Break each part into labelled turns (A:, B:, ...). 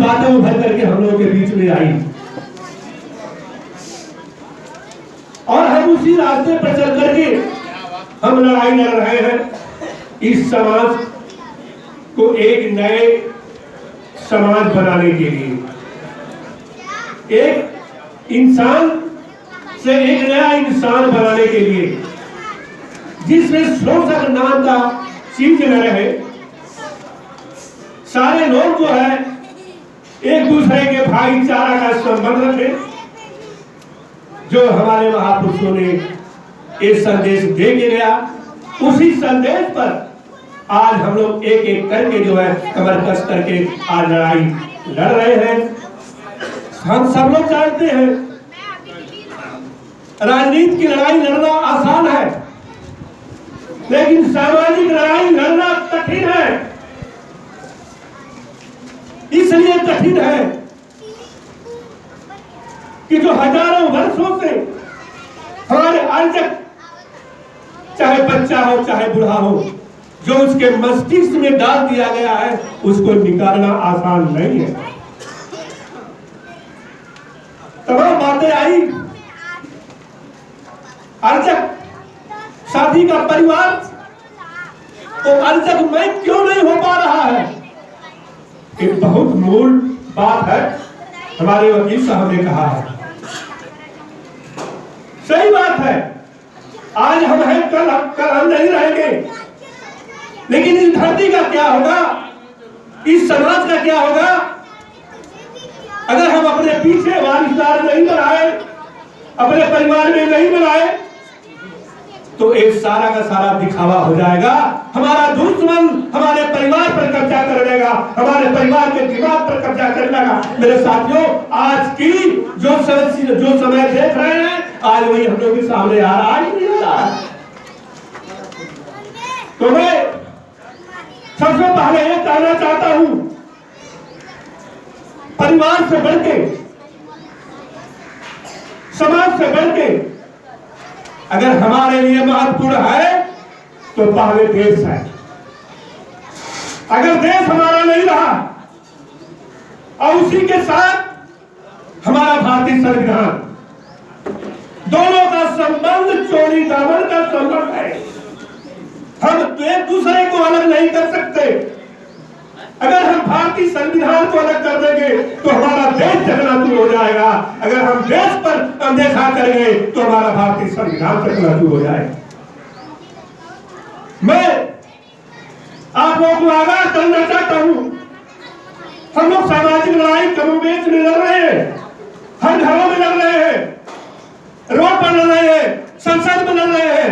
A: बातें उभर करके हम लोगों के बीच में आई और हम उसी रास्ते पर चल करके हम लड़ाई लड़ रहे हैं इस समाज को एक नए समाज बनाने के लिए, एक इंसान से एक नया इंसान बनाने के लिए जिसमें शोषक नाम का चीज न रहे। सारे लोग जो है एक दूसरे के भाईचारा का संबंध रखें। जो हमारे महापुरुषों ने एक संदेश दे के गया, उसी संदेश पर आज हम लोग एक एक करके जो है कमर कस करके आज लड़ाई लड़ रहे हैं। हम सब लोग जानते हैं राजनीति की लड़ाई लड़ना आसान है, लेकिन सामाजिक लड़ाई लड़ना कठिन है। इसलिए कठिन है कि जो हजारों वर्षों से हमारे अर्जक, चाहे बच्चा हो चाहे बूढ़ा हो, जो उसके मस्तिष्क में डाल दिया गया है, उसको निकालना आसान नहीं है। तमाम बातें आई। अर्जक शादी का परिवार तो अर्जक में क्यों नहीं हो पा रहा है, ये बहुत मूल बात है। हमारे वकील साहब ने कहा है, सही बात है। आज हम हैं, कल हम नहीं रहेंगे, लेकिन इस धरती का क्या होगा, इस समाज का क्या होगा अगर हम अपने पीछे वारिसदार नहीं बनाए, अपने परिवार में नहीं बनाए, तो एक सारा का सारा दिखावा हो जाएगा। हमारा दुश्मन हमारे परिवार पर कब्जा कर लेगा, हमारे परिवार के दिमाग पर कब्जा कर लेगा। मेरे साथियों, आज की जो समय देख रहे हैं, आज वही हम लोग के सामने आ रहा है। तो मैं सबसे पहले ये कहना चाहता हूं, परिवार से बढ़ के, समाज से बढ़ के अगर हमारे लिए महत्वपूर्ण है तो पहले देश है। अगर देश हमारा नहीं रहा और उसी के साथ हमारा भारतीय संविधान, दोनों का संबंध चोरी दामन का संबंध है। हम एक दूसरे को अलग नहीं कर सकते। अगर हम भारतीय संविधान को अलग कर देंगे तो हमारा देश चकनाचूर हो जाएगा। अगर हम देश पर अनदेखा करेंगे तो हमारा भारतीय संविधान चकनाचूर हो जाएगा। मैं आप लोगों को आगाह करना चाहता हूं, हम लोग सामाजिक लड़ाई कमोबेश में लड़ रहे हैं, हर घरों में लड़ रहे हैं, रोड पर लड़ रहे हैं, संसद में लड़ रहे हैं,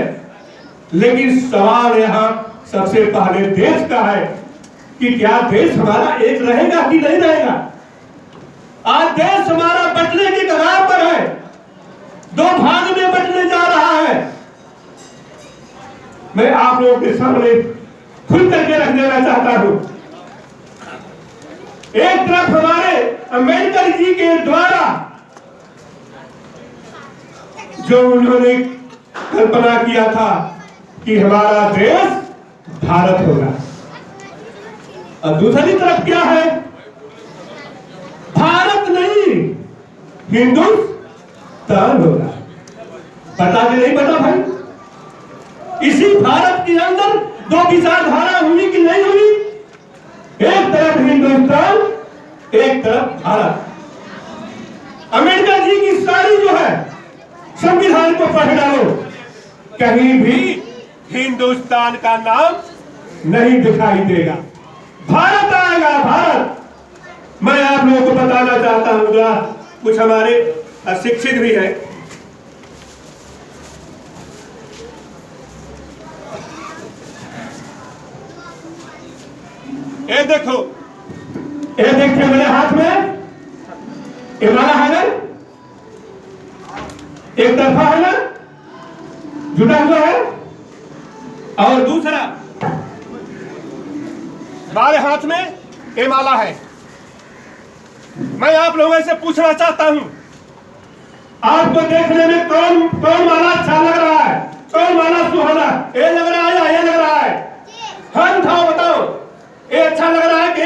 A: लेकिन सवाल यहां सबसे पहले देश का है कि क्या देश हमारा एक रहेगा कि नहीं रहेगा। आज देश हमारा बटने की कगार पर है, दो भाग में बटने जा रहा है। मैं आप लोगों के सामने खुल करके रख देना चाहता हूं। एक तरफ हमारे अम्बेडकर जी के द्वारा जो उन्होंने कल्पना किया था कि हमारा देश भारत होगा, और दूसरी तरफ क्या है, भारत नहीं हिंदुस्तान होगा। पता कि नहीं पता भाई? इसी भारत के अंदर दो विचारधारा हुई कि नहीं हुई? एक तरफ हिंदुस्तान, एक तरफ भारत। अमेरिका जी की सारी जो है संविधान को पढ़ डालो, कहीं भी हिंदुस्तान का नाम नहीं दिखाई देगा, भारत आएगा, भारत। मैं आप लोगों को बताना चाहता हूं, कुछ हमारे अशिक्षित भी है, ये देखो, ये देखिए मेरे हाथ में ये माला है ना, एक तरफा है ना, जुटा हुआ है, और दूसरा हमारे हाथ में ये माला है। मैं आप लोगों से पूछना चाहता हूं, आपको देखने में कौन कौन माला अच्छा लग रहा है, कौन माला सुहाना, ये लग रहा है या ये लग रहा है? हाथ उठाओ, बताओ, ये अच्छा लग रहा है कि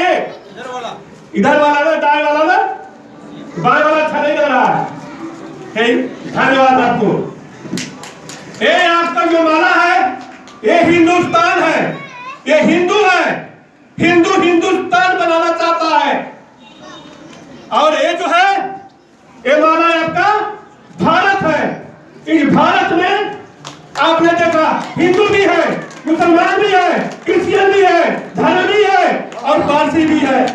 A: इधर वाला ना, धन्यवाद आपको। ये आपका जो माला है ये हिंदुस्तान है, ये हिंदू है, हिंदू हिंदुस्तान बनाना चाहता है। और ये जो है ये माला आपका भारत है। इस भारत में आपने देखा हिंदू भी है, मुसलमान भी है, क्रिश्चियन भी है, धर्मी है और पारसी भी है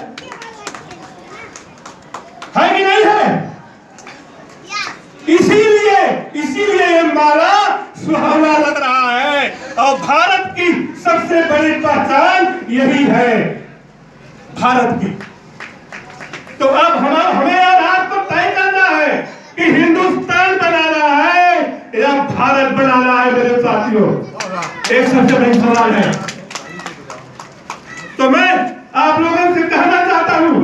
A: कि नहीं है? इसीलिए ये माला सुहावना लग रहा है। और भारत की सबसे बड़ी पहचान यही है, भारत की। तो अब हमें और आपको तय करना है कि हिंदुस्तान बनाना है या भारत बनाना है। मेरे साथियों, एक सबसे बड़ी सवाल है। तो मैं आप लोगों से कहना चाहता हूं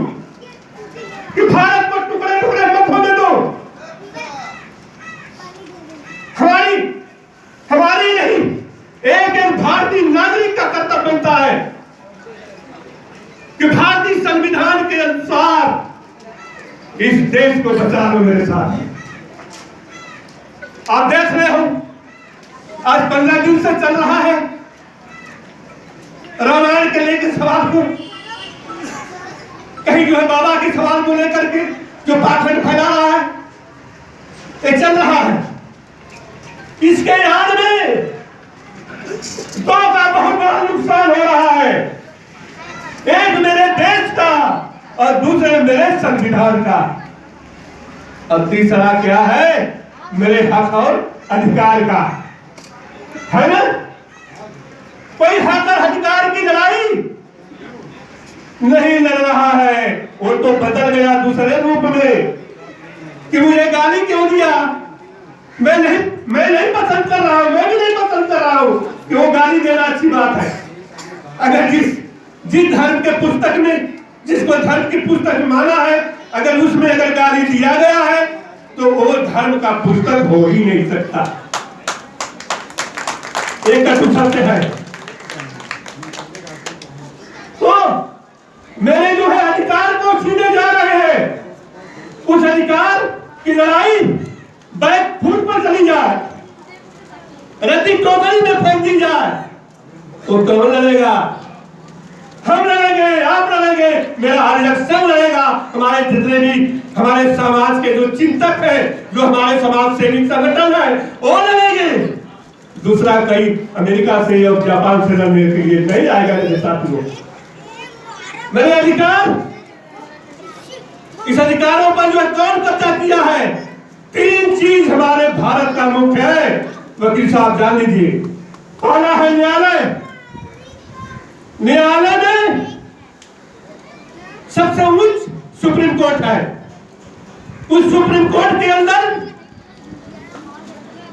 A: कि भारत को टुकड़े टुकड़े मत होने दो। हमारी नहीं, एक भारतीय नागरिक का कर्तव्य बनता है कि भारतीय संविधान के अनुसार इस देश को बचा लो। मेरे साथ आप देख रहे हो आज 15 दिन से चल रहा है रामायण के लेकर सवाल को, कहीं जो है बाबा के सवाल को लेकर के जो पाखंड फैला रहा है ये चल रहा है। इसके याद में दो का बहुत बड़ा नुकसान हो रहा है, एक मेरे देश का और दूसरे मेरे संविधान का, और तीसरा क्या है मेरे हक और अधिकार का, है ना? कोई हक और अधिकार की लड़ाई नहीं लड़ रहा है, वो तो बदल गया दूसरे रूप में कि मुझे गाली क्यों दिया। मैं नहीं पसंद कर रहा हूं, मैं भी नहीं पसंद कर रहा हूं कि वो गाली देना अच्छी बात है। अगर जिस धर्म के पुस्तक में, जिसको धर्म की पुस्तक माना है, अगर उसमें अगर गाली दिया गया है तो वो धर्म का पुस्तक हो ही नहीं सकता। एक कटु सत्य है। तो मेरे जो है अधिकार को छीने जा रहे हैं, उस अधिकार की लड़ाई बैक फुट पर चली जाए, रद्दी टोकरी में फेंक दी जाए तो कौन लड़ेगा? हम लड़ेंगे, आप लड़ेंगे, मेरा आर्यक संघ लड़ेगा, हमारे जितने भी हमारे समाज के जो चिंतक है, जो हमारे समाज सेवी संगठन है वो लड़ेंगे। दूसरा कहीं अमेरिका से या जापान से लड़ने के लिए नहीं आएगा। मेरे साथियों, मेरे अधिकार, इस अधिकारों पर जो है कौन कब्जा किया है? 3 चीज हमारे भारत का मुख्य है, वकील साहब जान लीजिए। पहला है न्यायालय। न्यायालय में सबसे उच्च सुप्रीम कोर्ट है। उस सुप्रीम कोर्ट के अंदर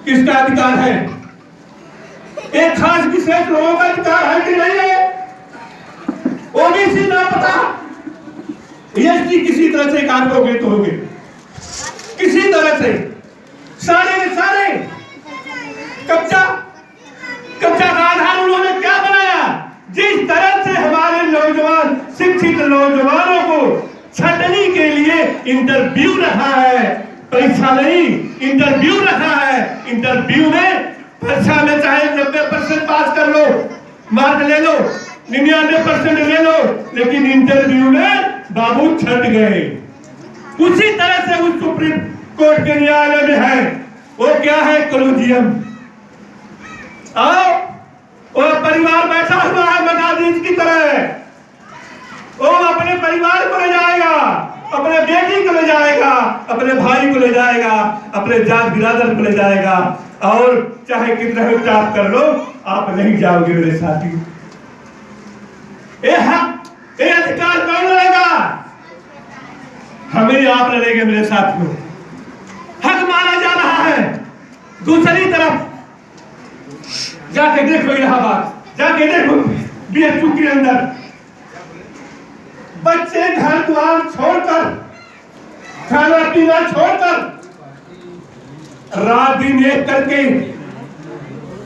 A: किसका अधिकार है? एक खास विशेष लोगों का अधिकार है कि नहीं है? ओबीसी ना पता, एसटी किसी तरह से काटोगे तो होगे, किसी तरह से सारे के सारे कब्जा का आधार उन्होंने क्या बनाया? जिस तरह से हमारे नौजवान शिक्षित नौजवानों को छटनी के लिए इंटरव्यू रखा है, परीक्षा नहीं इंटरव्यू रखा है। इंटरव्यू में परीक्षा में चाहे 90% पास कर लो, मार्क ले लो, 99% ले लो, लेकिन इंटरव्यू में बाबू छट गए। उसी तरह से उस सुप्रीम कोर्ट के न्यायालय में है, वो क्या है? कॉलेजियम। आओ, वो परिवार बैठा हुआ है मनाजीज की तरह, वो अपने परिवार को ले जाएगा, अपने बेटी को ले जाएगा, अपने भाई को ले जाएगा, अपने जात बिरादर को ले जाएगा, और चाहे कितना भी टाप कर लो आप नहीं जाओगे। मेरे साथी, ये अधिकार कौन लड़ेगा? हमें आप लड़ेंगे मेरे साथियों। हक माना जा रहा है। दूसरी तरफ जाके देखो इलाहाबाद, जाके देखो बीएचयू के अंदर बच्चे घर द्वार छोड़कर, खाना पीना छोड़कर, रात दिन एक करके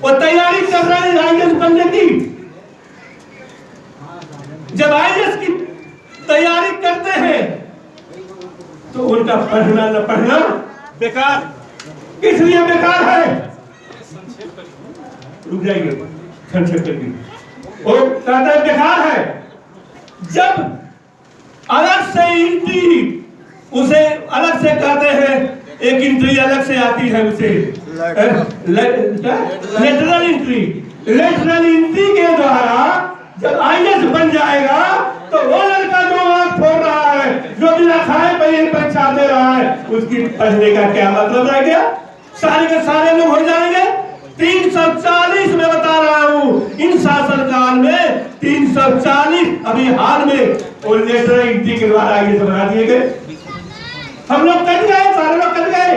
A: वो तैयारी कर रहे हैं आईएएस बनने की। जब आईएएस की तैयारी करते हैं तो उनका पढ़ना न पढ़ना बेकार, किस लिए बेकार है? रुक जाइए, संक्षेप करके वो कहता है बेकार है। जब अलग से एंट्री, उसे अलग से कहते हैं, एक एंट्री अलग से आती है, उसे लेटरल एंट्री। लेटरल एंट्री के द्वारा जब आईएएस बन जाएगा तो वो लड़का जो आंख फोड़ रहा है, जो बिना खाए पिए परीक्षा दे रहा है, उसकी पढ़ने का क्या मतलब रह गया? सारे के सारे लोग हो जाएंगे। 340 में बता रहा हूं, इन शासनकाल में 340 अभी हाल में वो लेटरल एंट्री के द्वारा आईएएस बना दिए गए। हम लोग कट गए, सारे लोग कट गए।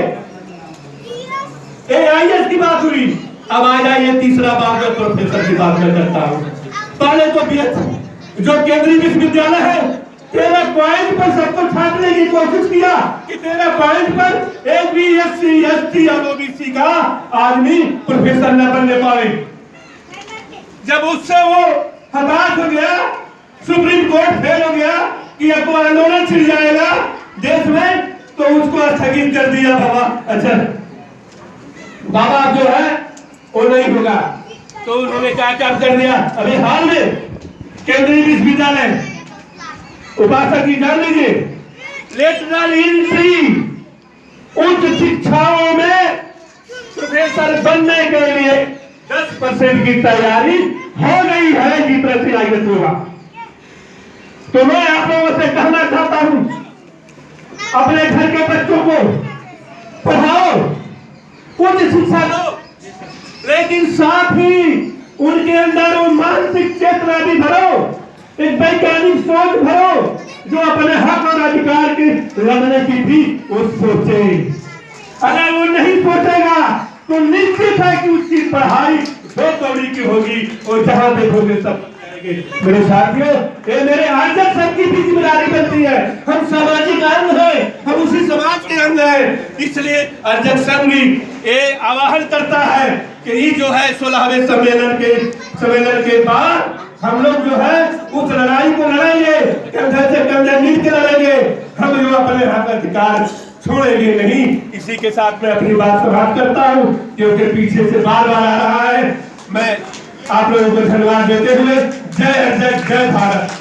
A: आईएएस की बात हुई, अब आ जाइए तीसरा बात में प्रोफेसर की बात मैं करता हूँ। पहले तो जो केंद्रीय विश्वविद्यालय है, तेरे पॉइंट पर सबको छांटने की कोशिश किया कि तेरे पॉइंट पर एक भी एससी एसटी और ओबीसी का आदमी प्रोफेसर न बनने पाए। जब उससे वो हताश हो गया, सुप्रीम कोर्ट फेल हो गया कि अब तो आंदोलन छिड़ जाएगा देश में, तो उसको स्थगित कर दिया। बाबा जो है वो नहीं होगा, तो उन्होंने क्या काम कर दिया। अभी हाल में केंद्रीय विश्वविद्यालय उपासक जी जान लीजिए, लेटरल एंट्री उच्च शिक्षाओं में प्रोफेसर बनने के लिए 10% की तैयारी हो गई है। जितना से आईएएस होगा, तो मैं आप लोगों से कहना चाहता हूं, अपने घर के बच्चों को पढ़ाओ, उच्च शिक्षा दो, लेकिन साथ ही उनके अंदर वो मानसिक चेतना भी भरो, एक वैज्ञानिक सोच भरो, जो अपने हक और अधिकार के लड़ने की भी वो सोचे। अगर वो नहीं सोचेगा तो निश्चित है कि उसकी पढ़ाई दो कौड़ी की होगी और जहां देखोगे सब मेरे साथियों, ये मेरे आर्जक सबकी भी जिम्मेदारी बनती है। हम सामाजिक अंग हैं, हम उसी समाज के अंग हैं, इसलिए अर्जक संघ ये आवाहन करता है कि ये जो है 16वें सम्मेलन के बाद हम लोग जो है उस लड़ाई को लड़ेंगे, कंधे से कंधे मिल के लड़ेंगे। हम जो अपने हक अधिकार छोड़ेंगे नहीं। इसी के साथ मैं अपनी बात समाप्त करता हूँ, क्योंकि पीछे से बार बार आ रहा है। मैं आप लोगों को धन्यवाद देते हुए जय अर्जक, जय भारत।